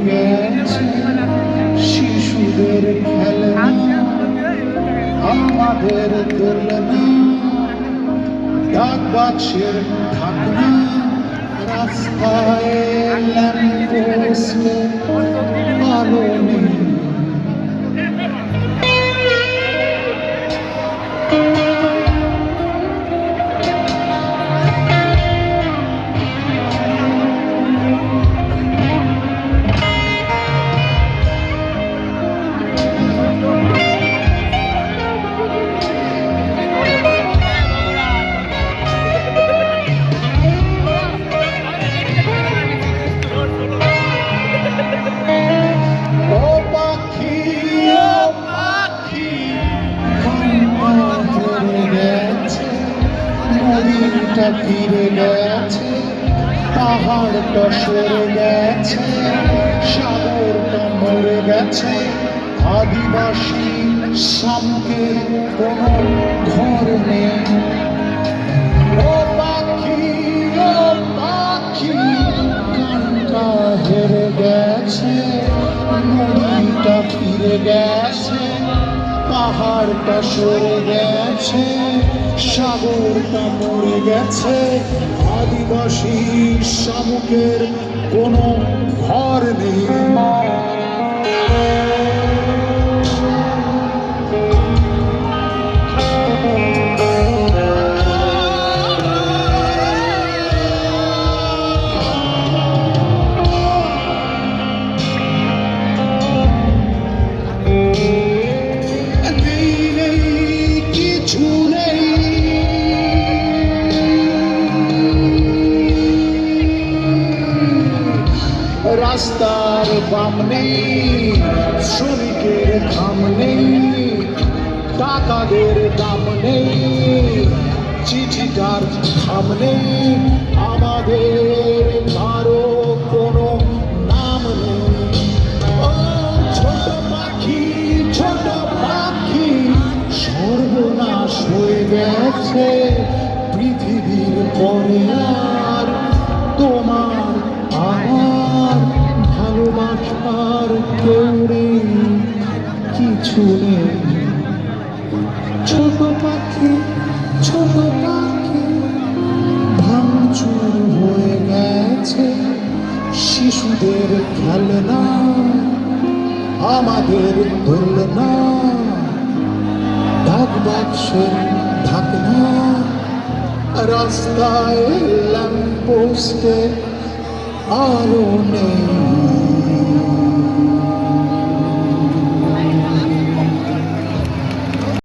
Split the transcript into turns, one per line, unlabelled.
গেছে শিশুদের খেলনা, আমাদের দোলনা, ডাক বাক্সের ঢাকনা, রাস্তায় ল্যাম্পপোস্টে আলো নেই। নদীটা ফিরে গেছে, পাহাড়টা সরে গেছে, সাগরটা মরে গেছে, আদিবাসী শামুকের কোনো ঘর নেই। ও পাখি গানটা হেরে গেছে, নদীটা ফিরে গেছে, পাহাড়টা সরে গেছে, সাগরটা মরে গেছে, আদিবাসী শামুকের কোনো ঘর নেই। রাস্তার বাম নেই, শ্রমিকের ঘাম নেই, টাকাদের দাম নেই, চিঠিটার খাম নেই, আমাদের কারো কোনো নাম নেই। ও ছোট পাখি সর্বনাশ হয়ে গেছে পৃথিবীর পরে, আর তোমার আমার ভালোবাসার কেউ নেই, কিছু নেই। ছোট পাখি ভাঙচুর হয়ে গেছে শিশুদের খেলনা, আমাদের দোলনা, ডাক বাক্সের ঢাকনা, রাস্তায় ল্যাম্পপোস্টে আলো নেই।